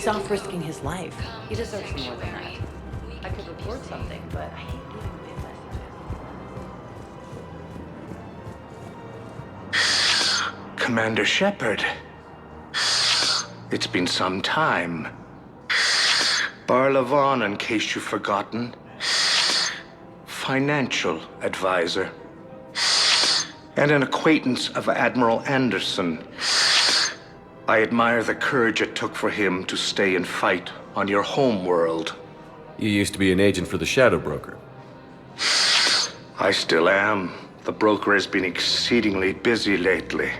He's off risking his life. He deserves more than that. I could report something, but I hate leaving big messages. Commander Shepard. It's been some time. Barlavon, in case you've forgotten. Financial advisor. And an acquaintance of Admiral Anderson. I admire the courage it took for him to stay and fight on your home world. You used to be an agent for the Shadow Broker. I still am. The broker has been exceedingly busy lately.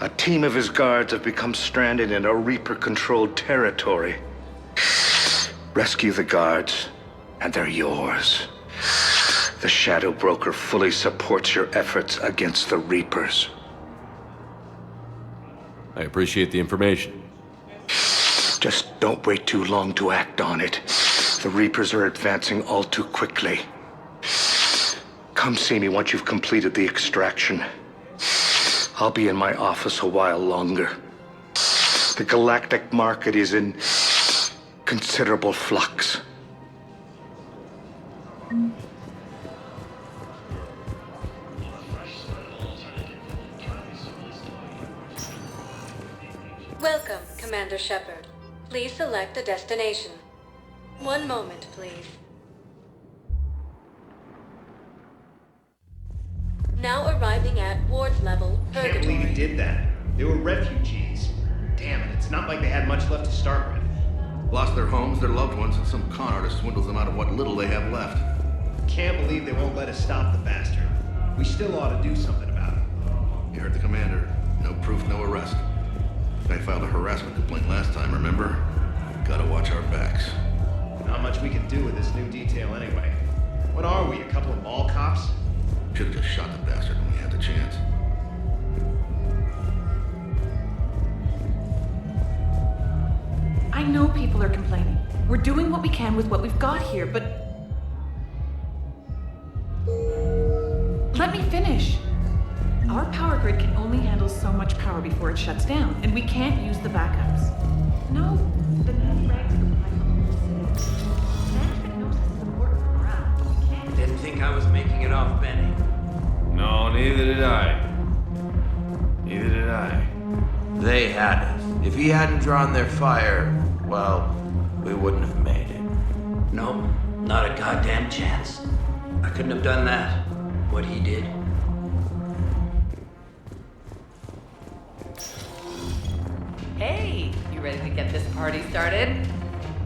A team of his guards have become stranded in a Reaper-controlled territory. Rescue the guards, and they're yours. The Shadow Broker fully supports your efforts against the Reapers. I appreciate the information. Just don't wait too long to act on it. The Reapers are advancing all too quickly. Come see me once you've completed the extraction. I'll be in my office a while longer. The galactic market is in considerable flux. Welcome, Commander Shepard. Please select a destination. One moment, please. Now arriving at ward level, Can't Purgatory. believe he did that. They were refugees. Damn it, it's not like they had much left to start with. Lost their homes, their loved ones, and some con artist swindles them out of what little they have left. Can't believe they won't let us stop the bastard. We still ought to do something about it. You heard the commander. No proof, no arrest. Guy filed a harassment complaint last time, remember? Gotta watch our backs. Not much we can do with this new detail anyway. What are we, a couple of mall cops? Should've just shot the bastard when we had the chance. I know people are complaining. We're doing what we can with what we've got here, but... Let me finish. Our power grid can only handle so much power before it shuts down, and we can't use the backups. No, the new regs comply with the management knows this is important for morale, but we can't... Didn't think I was making it off, Benny. No, neither did I. Neither did I. They had us. If he hadn't drawn their fire, well, we wouldn't have made it. Nope, not a goddamn chance. I couldn't have done that, what he did. Hey, you ready to get this party started?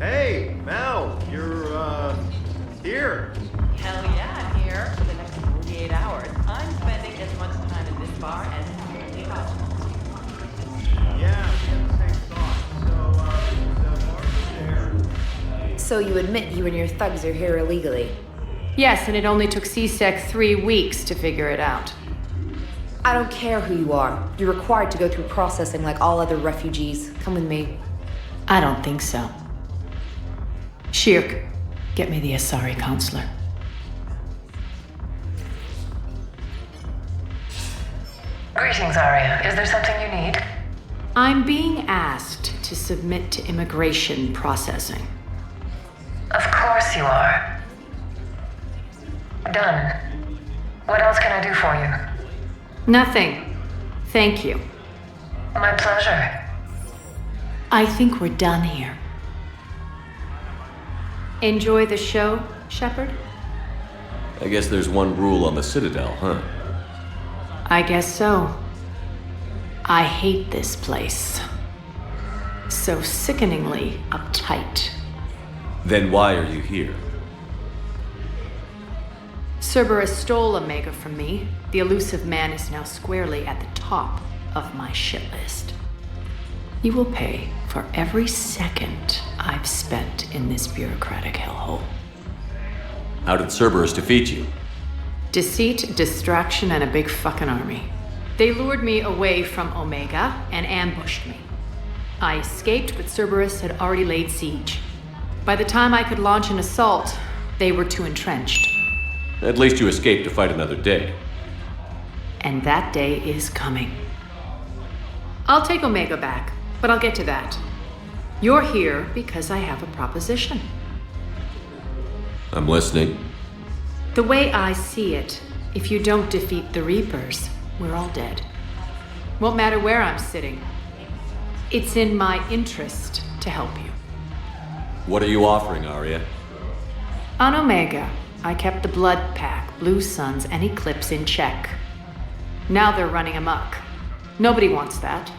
Hey, Mal, you're, here. Hell yeah, I'm here. For the next 48 hours, I'm spending as much time in this bar as humanly possible. Yeah, we have the same thought. So, Mark there. So you admit you and your thugs are here illegally? Yes, and it only took CSEC 3 weeks to figure it out. I don't care who you are. You're required to go through processing like all other refugees. Come with me. I don't think so. Shirk, get me the Asari counselor. Greetings, Aria. Is there something you need? I'm being asked to submit to immigration processing. Of course you are. Done. What else can I do for you? Nothing. Thank you. My pleasure. I think we're done here. Enjoy the show, Shepard? I guess there's one rule on the Citadel, huh? I guess so. I hate this place. So sickeningly uptight. Then why are you here? Cerberus stole Omega from me. The elusive man is now squarely at the top of my shit list. You will pay for every second I've spent in this bureaucratic hellhole. How did Cerberus defeat you? Deceit, distraction, and a big fucking army. They lured me away from Omega and ambushed me. I escaped, but Cerberus had already laid siege. By the time I could launch an assault, they were too entrenched. At least you escaped to fight another day. And that day is coming. I'll take Omega back, but I'll get to that. You're here because I have a proposition. I'm listening. The way I see it, if you don't defeat the Reapers, we're all dead. Won't matter where I'm sitting. It's in my interest to help you. What are you offering, Aria? On Omega, I kept the Blood Pack, Blue Suns, and Eclipse in check. Now they're running amok. Nobody wants that.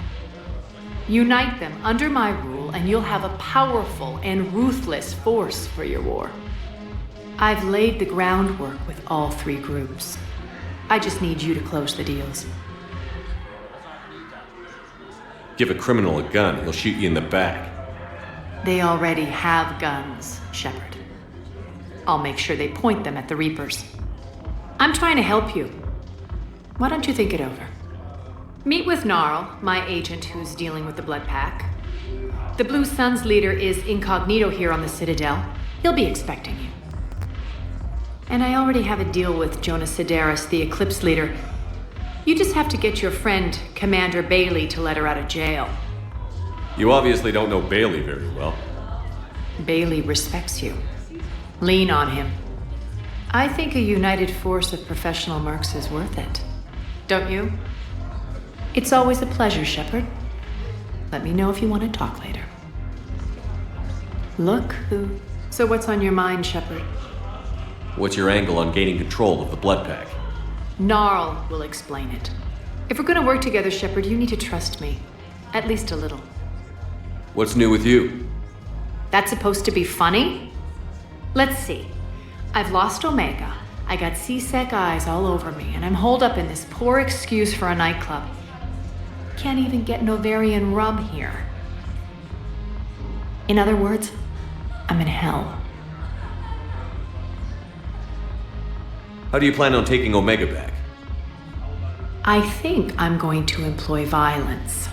Unite them under my rule, and you'll have a powerful and ruthless force for your war. I've laid the groundwork with all three groups. I just need you to close the deals. Give a criminal a gun, he'll shoot you in the back. They already have guns, Shepard. I'll make sure they point them at the Reapers. I'm trying to help you. Why don't you think it over? Meet with Gnarl, my agent who's dealing with the Blood Pack. The Blue Suns leader is incognito here on the Citadel. He'll be expecting you. And I already have a deal with Jonas Sidaris, the Eclipse leader. You just have to get your friend, Commander Bailey, to let her out of jail. You obviously don't know Bailey very well. Bailey respects you. Lean on him. I think a united force of professional mercs is worth it. Don't you? It's always a pleasure, Shepard. Let me know if you want to talk later. Look who... So what's on your mind, Shepard? What's your angle on gaining control of the Blood Pack? Gnarl will explain it. If we're gonna work together, Shepard, you need to trust me. At least a little. What's new with you? That's supposed to be funny? Let's see. I've lost Omega. I got C-Sec eyes all over me, and I'm holed up in this poor excuse for a nightclub. Can't even get Novarian rum here. In other words, I'm in hell. How do you plan on taking Omega back? I think I'm going to employ violence.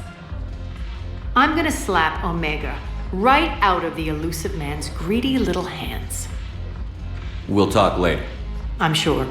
I'm gonna slap Omega right out of the elusive man's greedy little hands. We'll talk later. I'm sure.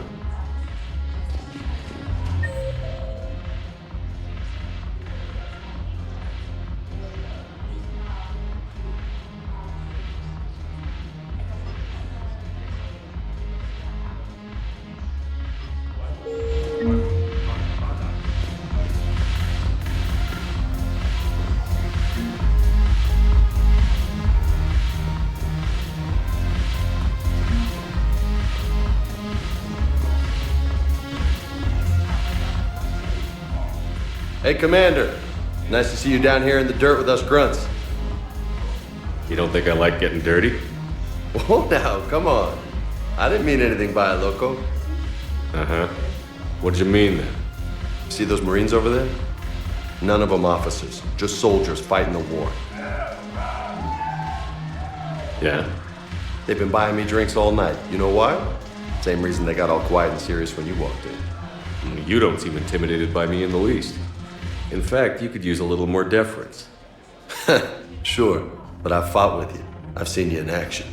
Hey, Commander. Nice to see you down here in the dirt with us grunts. You don't think I like getting dirty? Whoa, now, come on. I didn't mean anything by it, loco. Uh-huh. What did you mean then? See those Marines over there? None of them officers, just soldiers fighting the war. Yeah? They've been buying me drinks all night. You know why? Same reason they got all quiet and serious when you walked in. You don't seem intimidated by me in the least. In fact, you could use a little more deference. Sure, but I've fought with you. I've seen you in action.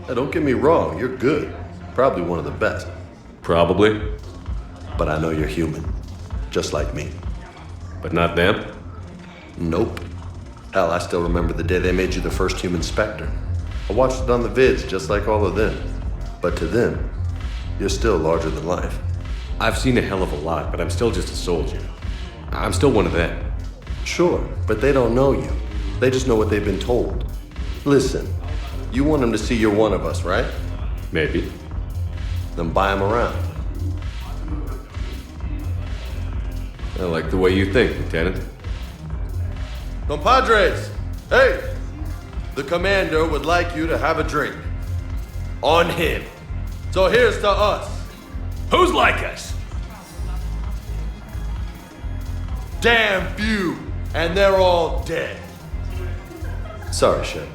Now, don't get me wrong, you're good. Probably one of the best. Probably. But I know you're human. Just like me. But not them? Nope. Hell, I still remember the day they made you the first human Spectre. I watched it on the vids, just like all of them. But to them, you're still larger than life. I've seen a hell of a lot, but I'm still just a soldier. I'm still one of them. Sure, but they don't know you. They just know what they've been told. Listen, you want them to see you're one of us, right? Maybe. Then buy them around. I like the way you think, Lieutenant. Compadres! Hey! The commander would like you to have a drink. On him. So here's to us. Who's like us? Damn few, and they're all dead. Sorry, Shep.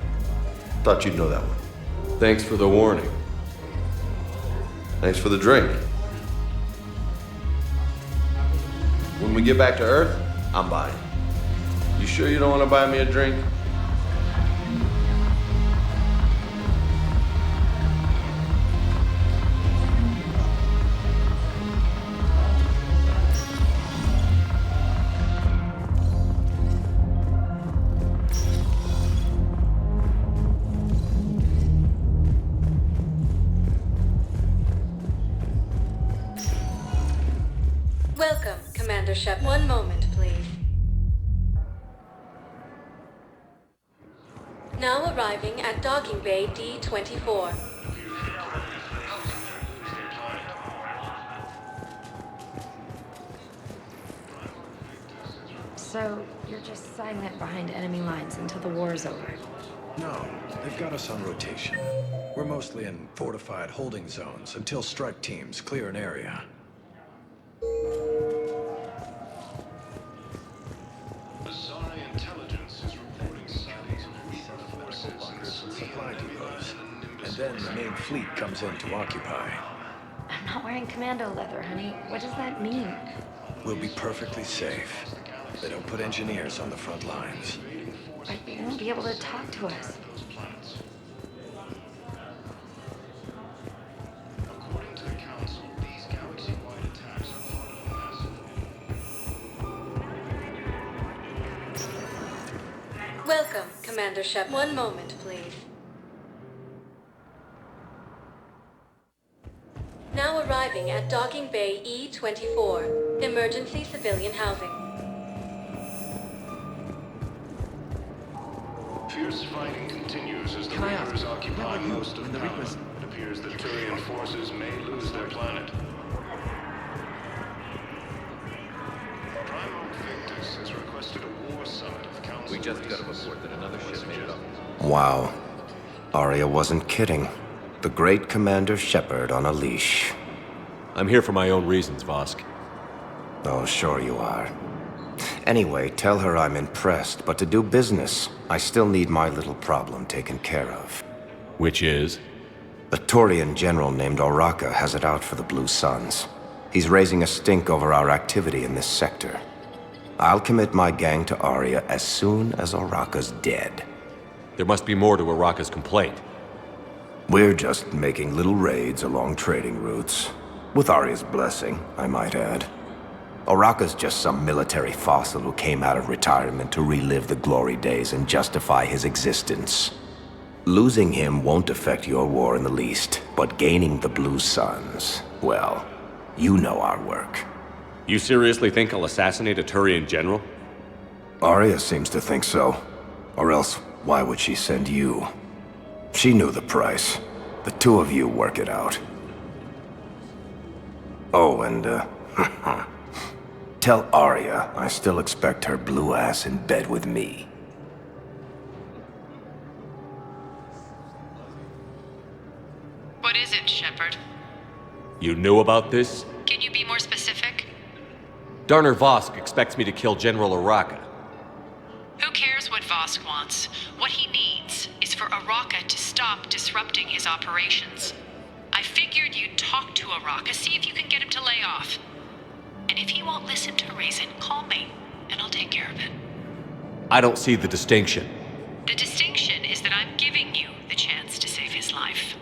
Thought you'd know that one. Thanks for the warning. Thanks for the drink. When we get back to Earth, I'm buying. You sure you don't want to buy me a drink? Commander Shepard. One moment, please. Now arriving at Docking Bay D-24. So, you're just silent behind enemy lines until the war's over? No, they've got us on rotation. We're mostly in fortified holding zones until strike teams clear an area. Intelligence is reporting sightings of forces and supply depots. And then the main fleet comes in to occupy. I'm not wearing commando leather, honey. What does that mean? We'll be perfectly safe. They don't put engineers on the front lines. But you won't be able to talk to us. According to the Council, these galaxy-wide attacks are part of a massive... Welcome, Commander Shepard. One moment, please. Now arriving at Docking Bay E-24. Emergency civilian housing. Fierce fighting continues as the Reapers occupy most of Palma. It appears that Turian forces may lose their planet. Prime Victus has requested a war summit of Council. We just got a report that another ship made it up. Wow. Aria wasn't kidding. The great Commander Shepard on a leash. I'm here for my own reasons, Vosk. Oh, sure you are. Anyway, tell her I'm impressed, but to do business, I still need my little problem taken care of. Which is? A Turian general named Oraka has it out for the Blue Suns. He's raising a stink over our activity in this sector. I'll commit my gang to Aria as soon as Oraka's dead. There must be more to Oraka's complaint. We're just making little raids along trading routes. With Aria's blessing, I might add. Oraka's just some military fossil who came out of retirement to relive the glory days and justify his existence. Losing him won't affect your war in the least, but gaining the Blue Suns, well, you know our work. You seriously think I'll assassinate a Turian general? Aria seems to think so. Or else, why would she send you? She knew the price. The two of you work it out. Oh, and, tell Aria I still expect her blue ass in bed with me. What is it, Shepard? You knew about this? Can you be more specific? Darner Vosk expects me to kill General Oraka. Who cares what Vosk wants? What he needs is for Oraka to stop disrupting his operations. I figured you'd talk to Oraka, see if you can get him to lay off. And if he won't listen to reason, call me, and I'll take care of it. I don't see the distinction. The distinction is that I'm giving you the chance to save his life.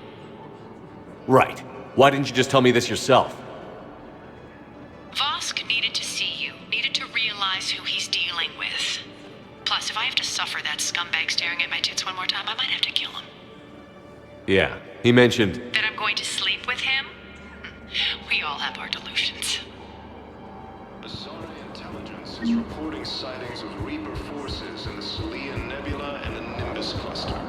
Right. Why didn't you just tell me this yourself? Vosk needed to see you, needed to realize who he's dealing with. Plus, if I have to suffer that scumbag staring at my tits one more time, I might have to kill him. Yeah, he mentioned... That I'm going to sleep with him? We all have our delusions. Asari Intelligence is reporting sightings of Reaper forces in the Celian Nebula and the Nimbus cluster.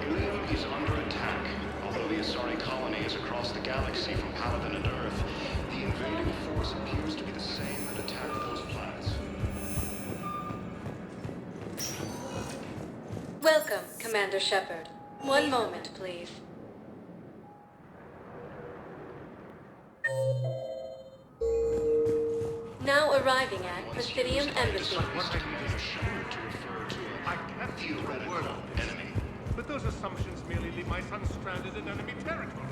Ilium is under attack. Although the Asari colony is across the galaxy from Paladin and Earth, the invading force appears to be the same that attacked those planets. Welcome, Commander Shepard. One moment, please. Now arriving at Presidium Embassy. But those assumptions merely leave my son stranded in enemy territory.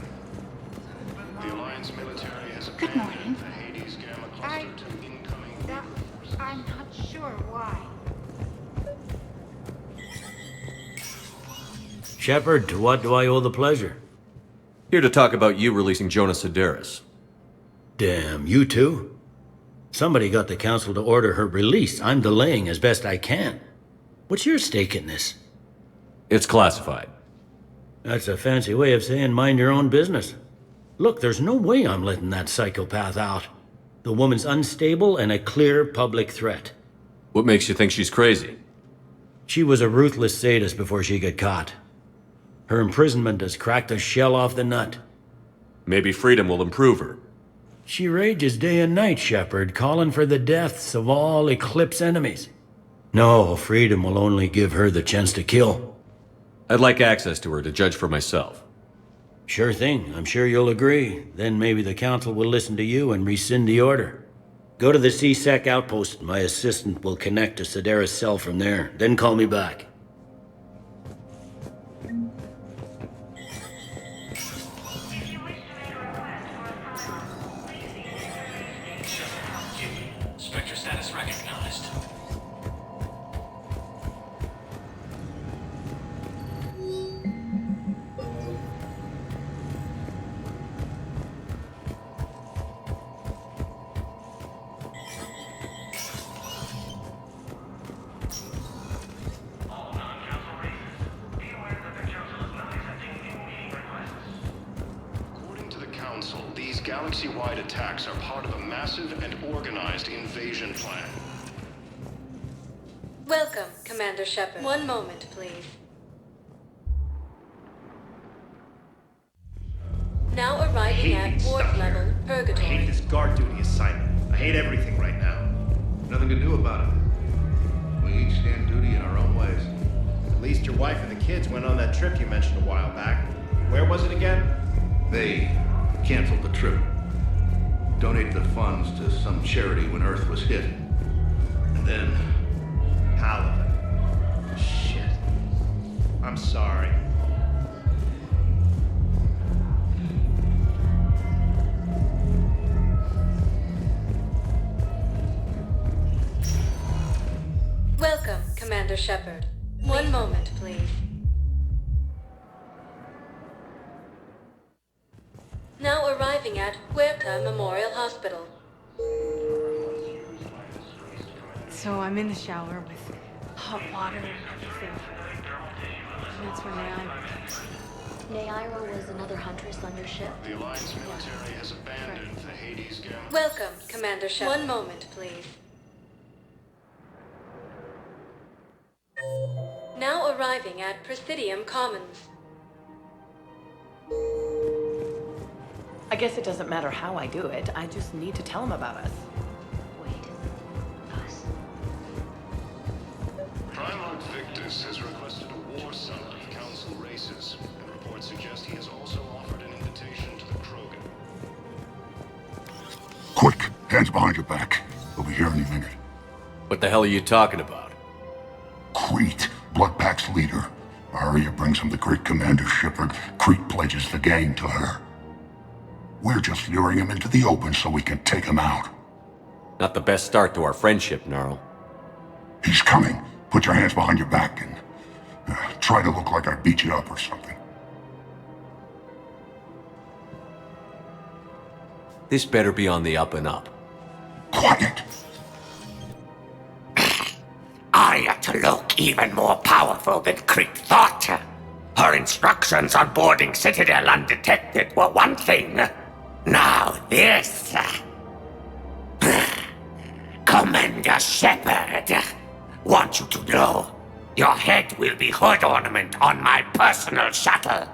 The Alliance military has Good morning. the Hades Gamma cluster to incoming. I'm not sure why. Shepard, to what do I owe the pleasure? Here to talk about you releasing Jonas Sedaris. Damn, you too? Somebody got the council to order her release. I'm delaying as best I can. What's your stake in this? It's classified. That's a fancy way of saying mind your own business. Look, there's no way I'm letting that psychopath out. The woman's unstable and a clear public threat. What makes you think she's crazy? She was a ruthless sadist before she got caught. Her imprisonment has cracked the shell off the nut. Maybe freedom will improve her. She rages day and night, Shepard, calling for the deaths of all Eclipse enemies. No, freedom will only give her the chance to kill. I'd like access to her to judge for myself. Sure thing. I'm sure you'll agree. Then maybe the Council will listen to you and rescind the order. Go to the C-Sec outpost. My assistant will connect to Sidera's cell from there. Then call me back. Spectre status recognized. These galaxy-wide attacks are part of a massive and organized invasion plan. Welcome, Commander Shepard. One moment, please. Now arriving at ward level Purgatory. I hate this guard duty assignment. I hate everything right now. Nothing to do about it. We each stand duty in our own ways. At least your wife and the kids went on that trip you mentioned a while back. Where was it again? They canceled the trip. Donated the funds to some charity when Earth was hit. And then... Halibut. Shit. I'm sorry. Welcome, Commander Shepard. One moment, please. Now arriving at Huerta Memorial Hospital. So I'm in the shower with hot water and everything. And that's where Naira was another huntress on your ship? The Alliance military has abandoned the Hades Galaxy. Welcome, Commander Shepard. One moment, please. Now arriving at Presidium Commons. I guess it doesn't matter how I do it. I just need to tell him about us. Primarch Victus has requested a war summit of Council races, and reports suggest he has also offered an invitation to the Krogan. Quick, hands behind your back. We'll be here any minute. What the hell are you talking about? Crete, Bloodpack's leader. Aria brings him the great Commander Shepard. Crete pledges the gang to her. We're just luring him into the open so we can take him out. Not the best start to our friendship, Gnarl. He's coming. Put your hands behind your back and try to look like I beat you up or something. This better be on the up and up. Quiet! Aria to look even more powerful than Crete thought. Her instructions on boarding Citadel undetected were one thing. Now this. Commander Shepard. Want you to know, your head will be hood ornament on my personal shuttle.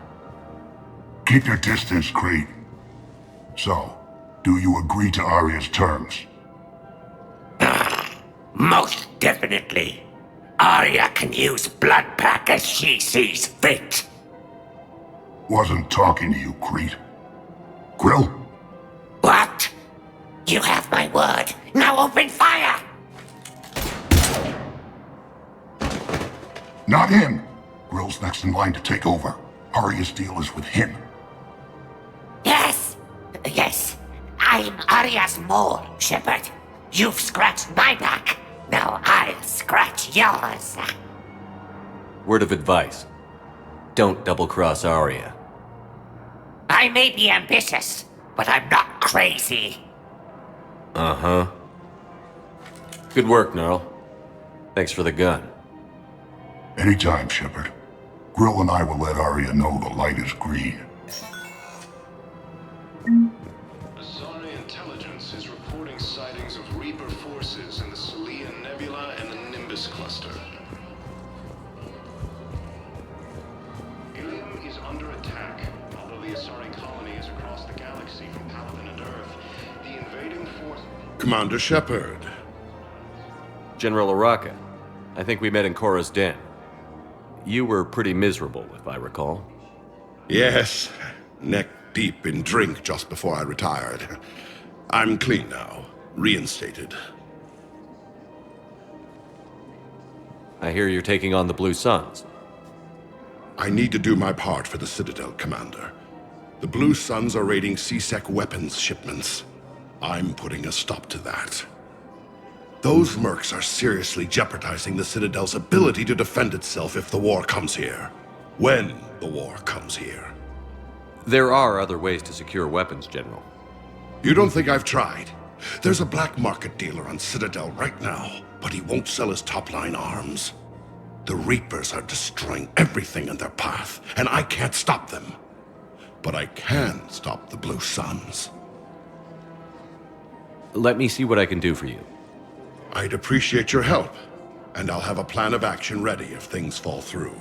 Keep your distance, Crete. So, do you agree to Aria's terms? Most definitely. Aria can use Bloodpack as she sees fit. Wasn't talking to you, Crete. Grill? What? You have my word. Now open fire! Not him! Grill's next in line to take over. Aria's deal is with him. Yes. I'm Aria's mole, Shepard. You've scratched my back. Now I'll scratch yours. Word of advice. Don't double-cross Aria. I may be ambitious, but I'm not crazy. Uh-huh. Good work, Gnarl. Thanks for the gun. Anytime, Shepard. Grill and I will let Aria know the light is green. Asari intelligence is reporting sightings of Reaper forces in the Selene Nebula and the Nimbus cluster. Ilium is under attack. Although the Asari colony is across the galaxy from Paladin and Earth, the invading force... Commander Shepard. General Araka, I think we met in Korra's den. You were pretty miserable, if I recall. Yes, neck deep in drink just before I retired. I'm clean now, reinstated. I hear you're taking on the Blue Suns. I need to do my part for the Citadel, Commander. The Blue Suns are raiding CSEC weapons shipments. I'm putting a stop to that. Those mercs are seriously jeopardizing the Citadel's ability to defend itself if the war comes here. When the war comes here. There are other ways to secure weapons, General. You don't think I've tried? There's a black market dealer on Citadel right now, but he won't sell his top-line arms. The Reapers are destroying everything in their path, and I can't stop them. But I can stop the Blue Suns. Let me see what I can do for you. I'd appreciate your help, and I'll have a plan of action ready if things fall through.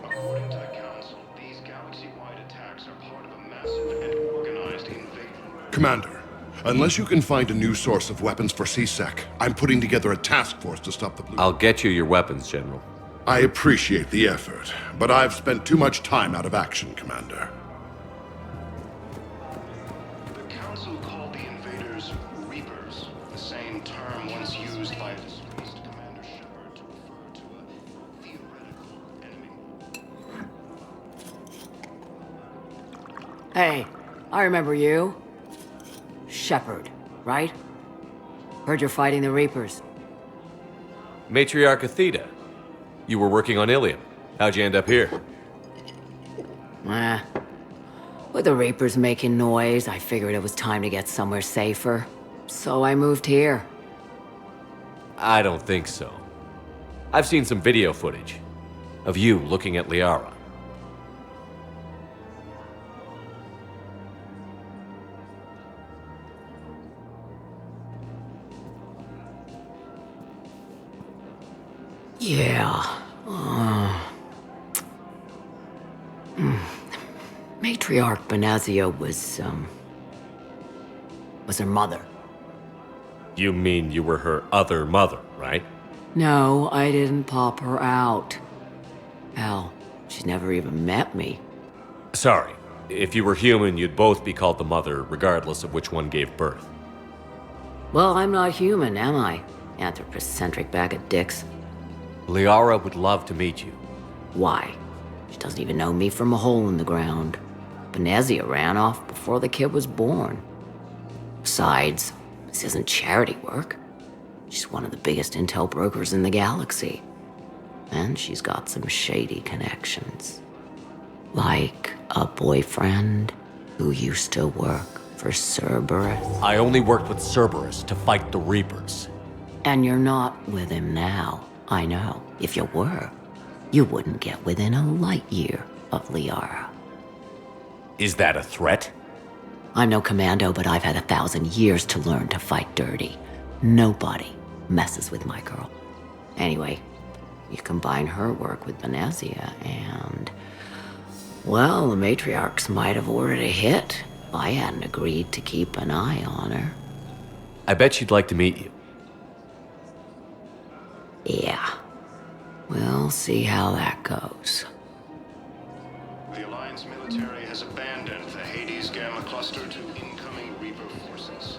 According to the Council, these galaxy-wide attacks are part of a massive and organized invasion. Commander, unless you can find a new source of weapons for CSEC, I'm putting together a task force to stop the Blue... I'll get you your weapons, General. I appreciate the effort, but I've spent too much time out of action, Commander. The Council called the invaders Reapers, the same term once used by disgraced Commander Shepard to refer to a theoretical enemy. Hey, I remember you. Shepard, right? Heard you're fighting the Reapers. Matriarch Athena. You were working on Ilium. How'd you end up here? With the Reapers making noise, I figured it was time to get somewhere safer. So I moved here. I don't think so. I've seen some video footage of you looking at Liara. Yeah. Matriarch Benazia was her mother. You mean you were her other mother, right? No, I didn't pop her out. Hell, she's never even met me. Sorry. If you were human, you'd both be called the mother, regardless of which one gave birth. Well, I'm not human, am I? Anthropocentric bag of dicks. Liara would love to meet you. Why? She doesn't even know me from a hole in the ground. Benazia ran off before the kid was born. Besides, this isn't charity work. She's one of the biggest intel brokers in the galaxy. And she's got some shady connections. Like a boyfriend who used to work for Cerberus. I only worked with Cerberus to fight the Reapers. And you're not with him now. I know. If you were, you wouldn't get within a light year of Liara. Is that a threat? I'm no commando, but I've had 1,000 years to learn to fight dirty. Nobody messes with my girl. Anyway, you combine her work with Benazia and... well, the matriarchs might have ordered a hit if I hadn't agreed to keep an eye on her. I bet she'd like to meet you. Yeah. We'll see how that goes. The Alliance military has abandoned the Hades Gamma cluster to incoming Reaper forces.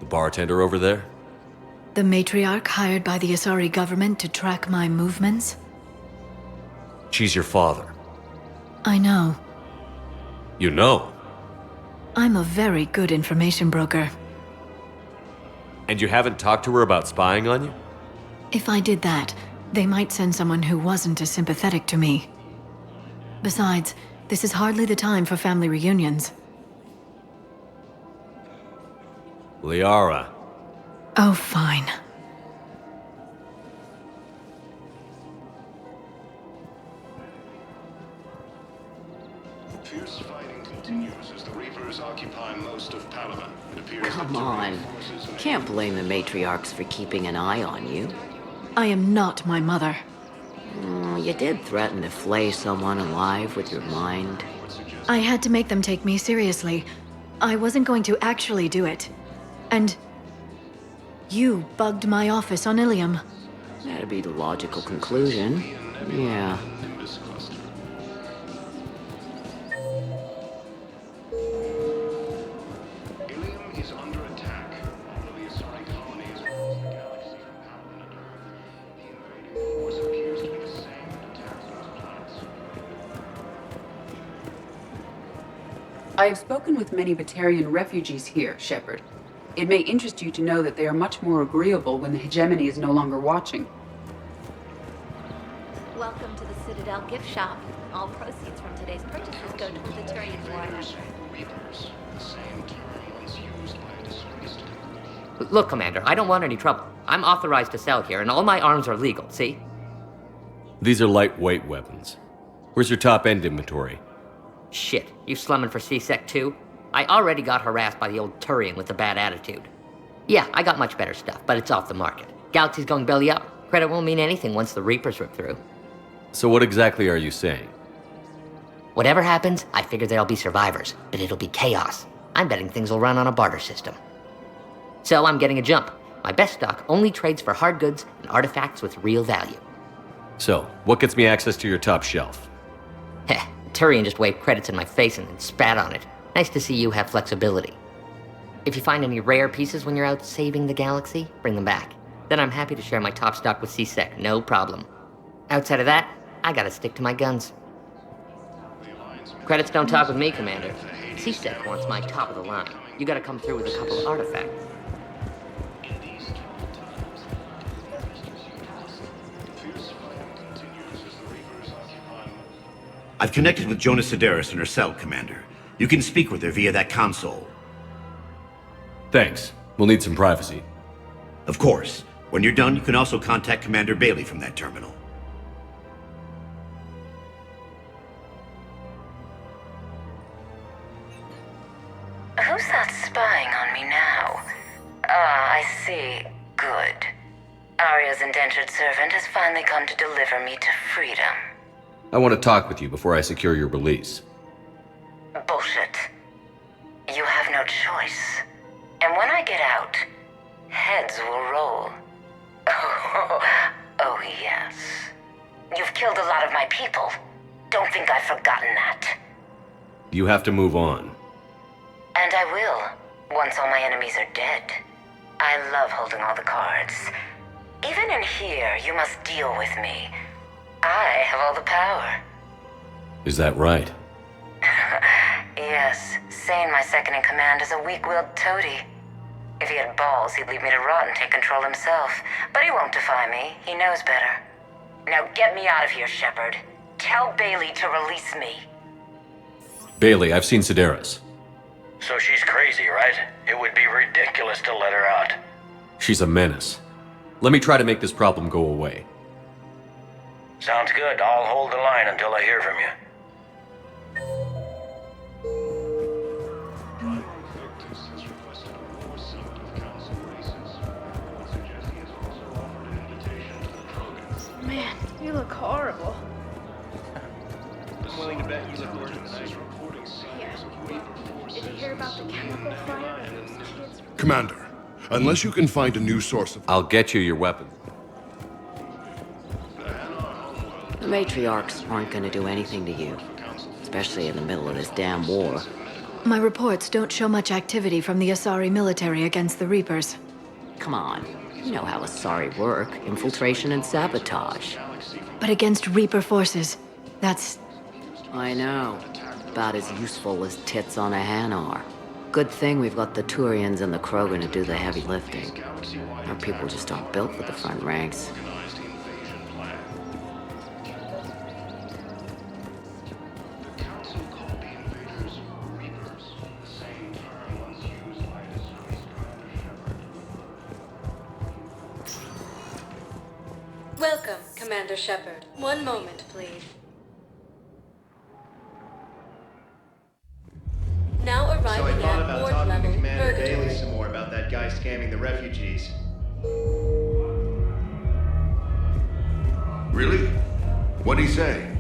The bartender over there? The matriarch hired by the Asari government to track my movements? She's your father. I know. You know? I'm a very good information broker. And you haven't talked to her about spying on you? If I did that, they might send someone who wasn't as sympathetic to me. Besides, this is hardly the time for family reunions. Liara. Oh, fine. Fierce fighting continues as the Reapers occupy most of Palaven. It appears Come that on. Turian forces You can't blame the matriarchs for keeping an eye on you. I am not my mother. You did threaten to flay someone alive with your mind. I had to make them take me seriously. I wasn't going to actually do it. And you bugged my office on Ilium. That'd be the logical conclusion. Yeah. Ilium is under attack. Although the Asari colony is across the galaxy from Palaven and Earth, the invading force appears to be the same that attacks those planets. I have spoken with many Batarian refugees here, Shepard. It may interest you to know that they are much more agreeable when the hegemony is no longer watching. Welcome to the Citadel gift shop. All proceeds from today's purchases go to the Batarian War effort. Reapers, the same term once used by a disgraced company. Look, Commander, I don't want any trouble. I'm authorized to sell here, and all my arms are legal, see? These are lightweight weapons. Where's your top-end inventory? Shit, you slumming for C-Sec too? I already got harassed by the old Turian with a bad attitude. Yeah, I got much better stuff, but it's off the market. Galaxy's going belly up. Credit won't mean anything once the Reapers rip through. So what exactly are you saying? Whatever happens, I figure there'll be survivors, but it'll be chaos. I'm betting things will run on a barter system. So I'm getting a jump. My best stock only trades for hard goods and artifacts with real value. So, what gets me access to your top shelf? Heh, Turian just waved credits in my face and then spat on it. Nice to see you have flexibility. If you find any rare pieces when you're out saving the galaxy, bring them back. Then I'm happy to share my top stock with C-Sec, no problem. Outside of that, I gotta stick to my guns. Credits don't talk with me, Commander. C-Sec wants my top of the line. You gotta come through with a couple of artifacts. I've connected with Jonas Sedaris and her cell, Commander. You can speak with her via that console. Thanks. We'll need some privacy. Of course. When you're done, you can also contact Commander Bailey from that terminal. Who's that spying on me now? Ah, I see. Good. Aria's indentured servant has finally come to deliver me to freedom. I want to talk with you before I secure your release. Bullshit. You have no choice. And when I get out, heads will roll. Oh, yes. You've killed a lot of my people. Don't think I've forgotten that. You have to move on. And I will, once all my enemies are dead. I love holding all the cards. Even in here, you must deal with me. I have all the power. Is that right? Yes, Sane, my second-in-command, is a weak-willed toady. If he had balls, he'd leave me to rot and take control himself. But he won't defy me. He knows better. Now get me out of here, Shepard. Tell Bailey to release me. Bailey, I've seen Sedaris. So she's crazy, right? It would be ridiculous to let her out. She's a menace. Let me try to make this problem go away. Sounds good. I'll hold the line until I hear from you. Man, you look horrible. I'm willing to bet you look worse tonight. Yeah. Did you hear about the chemical fire of those kids? Commander, unless you can find a new source of... I'll get you your weapon. The matriarchs aren't gonna do anything to you, especially in the middle of this damn war. My reports don't show much activity from the Asari military against the Reapers. Come on, you know how Asari work, infiltration and sabotage. But against Reaper forces, that's... I know. About as useful as tits on a hen are. Good thing we've got the Turians and the Krogan to do the heavy lifting. Our people just aren't built for the front ranks. Welcome, Commander Shepard. One moment, please. So I arriving thought at about ward talking to level Commander Bailey purgatory. some more about that guy scamming the refugees. Really? What'd he say?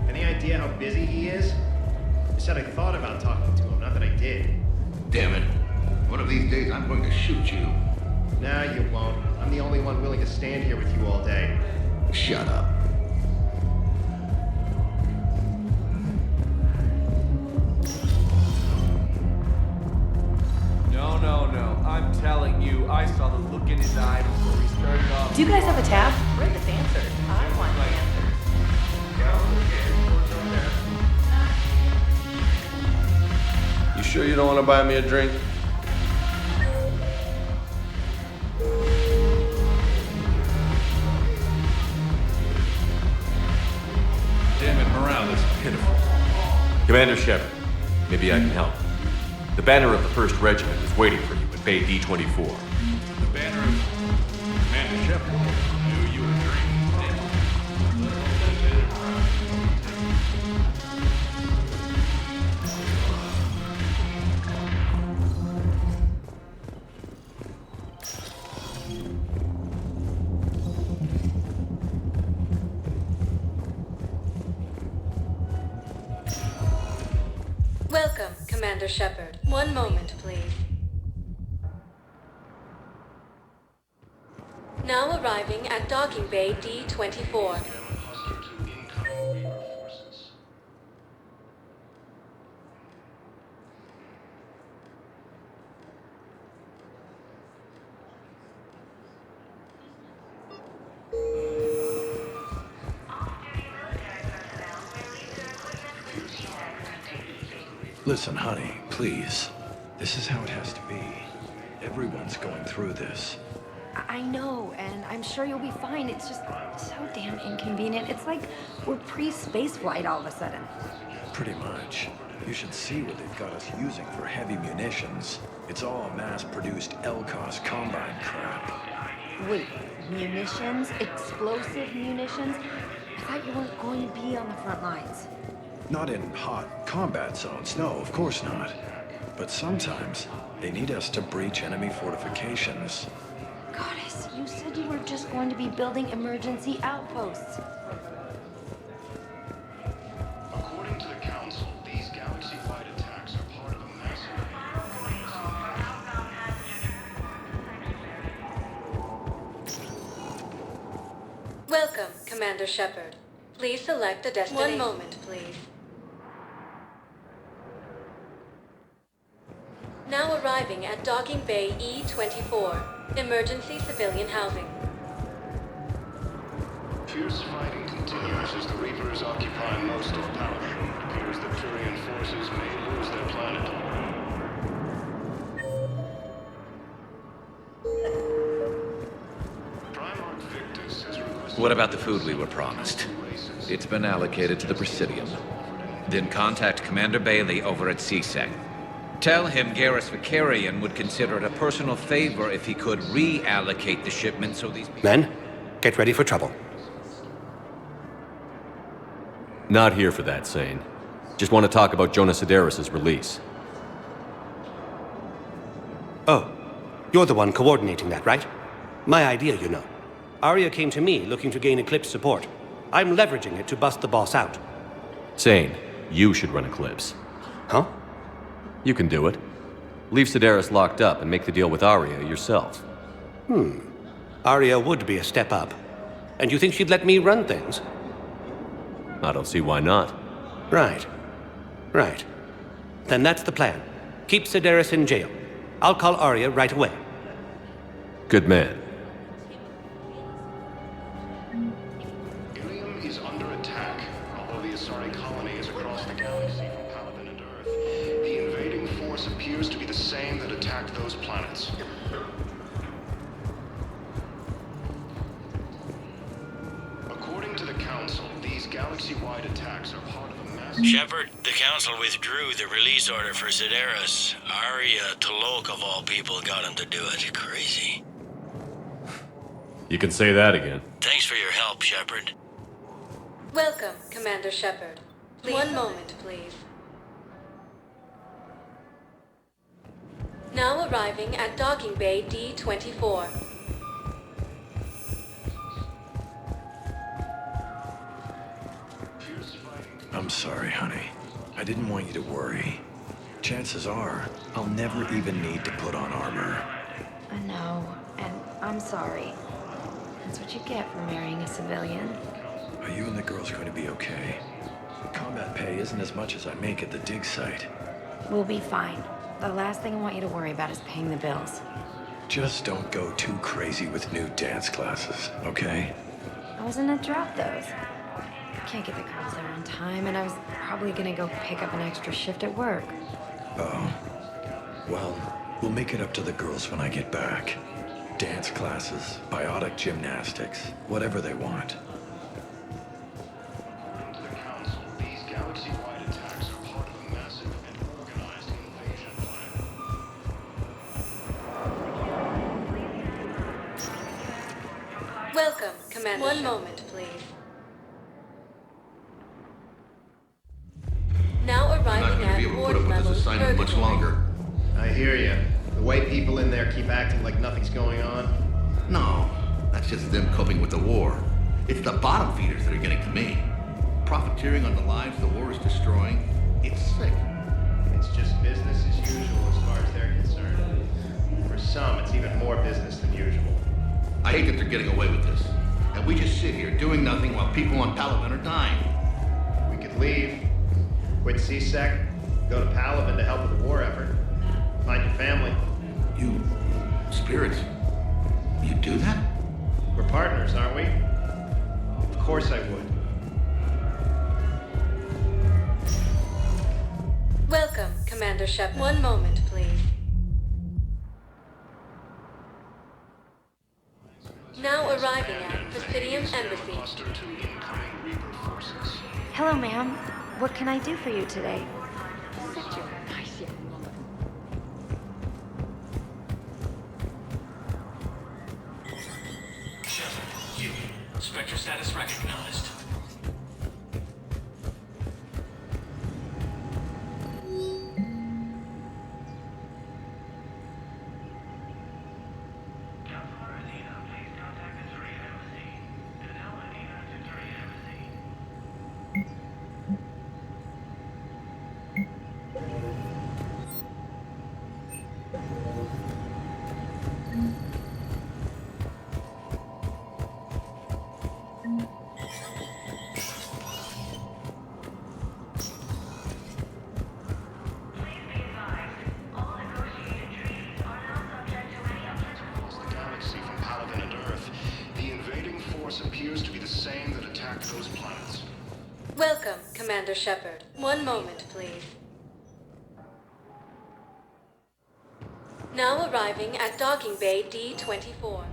Any idea how busy he is? I said I thought about talking to him, not that I did. Damn it. One of these days I'm going to shoot you. Nah, you won't. I'm the only one willing to stand here with you all day. Shut up. No. I'm telling you, I saw the look in his eye before we started off. Do you guys have a tab? We're the dancers. I want dancers. You sure you don't want to buy me a drink? Damn it, morale is pitiful. Commander Shepard, maybe I can help. The banner of the 1st Regiment is waiting for you at Bay D-24. The banner of Commander Shepard. Knew you were dreaming. Welcome, Commander Shepard. One moment, please. Now arriving at Docking Bay D-24. Listen, honey, please. This is how it has to be. Everyone's going through this. I know, and I'm sure you'll be fine. It's just so damn inconvenient. It's like we're pre-space flight all of a sudden. Pretty much. You should see what they've got us using for heavy munitions. It's all mass-produced LCOS Combine crap. Wait, munitions? Explosive munitions? I thought you weren't going to be on the front lines. Not in hot combat zones, no, of course not. But sometimes, they need us to breach enemy fortifications. Goddess, you said you were just going to be building emergency outposts. According to the Council, these galaxy-wide attacks are part of a massive... Welcome, Commander Shepard. Please select a destination. One moment, please. Now arriving at Docking Bay E-24, emergency civilian housing. Fierce fighting continues as the Reapers occupy most of Palace. It appears that Turian forces may lose their planet. Primarch Victus has requested... What about the food we were promised? It's been allocated to the Presidium. Then contact Commander Bailey over at CSEC. Tell him Garrus Vakarian would consider it a personal favor if he could reallocate the shipment so these people... Men, get ready for trouble. Not here for that, Sane. Just want to talk about Jonas Sedaris' release. Oh, you're the one coordinating that, right? My idea, you know. Aria came to me looking to gain Eclipse support. I'm leveraging it to bust the boss out. Sane, you should run Eclipse. Huh? You can do it. Leave Sedaris locked up and make the deal with Aria yourself. Aria would be a step up. And you think she'd let me run things? I don't see why not. Right. Then that's the plan. Keep Sedaris in jail. I'll call Aria right away. Good man. Ilium is under attack, although the Asari colony is across the galaxy from Paladin and Earth. The invading force appears to be the same that attacked those planets. According to the Council, these galaxy-wide attacks are part of a massive... Shepard, the Council withdrew the release order for Sedaris. Aria Tolok, of all people, got him to do it. Crazy. You can say that again. Thanks for your help, Shepard. Welcome, Commander Shepard. One moment, please. Now arriving at docking bay D-24. I'm sorry, honey. I didn't want you to worry. Chances are, I'll never even need to put on armor. I know, and I'm sorry. That's what you get for marrying a civilian. Are you and the girls going to be okay? Combat pay isn't as much as I make at the dig site. We'll be fine. The last thing I want you to worry about is paying the bills. Just don't go too crazy with new dance classes, okay? I was in a drought, those. Can't get the girls there on time, and I was probably gonna go pick up an extra shift at work. Oh. Well, we'll make it up to the girls when I get back. Dance classes, biotic gymnastics, whatever they want. These galaxy-wide attacks are part of a massive and organized invasion plan. Welcome, Commander. One moment, please. Now I'm not arriving going to be at able to board put up with level this assignment much longer. I hear you. The way people in there keep acting like nothing's going on. No, that's just them coping with the war. It's the bottom feeders that are getting to me. Profiteering on the lives the war is destroying. It's sick. It's just business as usual as far as they're concerned. For some, it's even more business than usual. I hate that they're getting away with this. And we just sit here doing nothing while people on Palaven are dying. We could leave. Quit CSEC, go to Palaven to help with the war effort. Find your family. You... spirits... you do that? We're partners, aren't we? Of course I would. Welcome, Commander Shepard. One moment, please. Now arriving at Presidium Embassy. Hello, ma'am. What can I do for you today? You. Spectre status recognized. Welcome, Commander Shepard. One moment, please. Now arriving at docking bay D-24.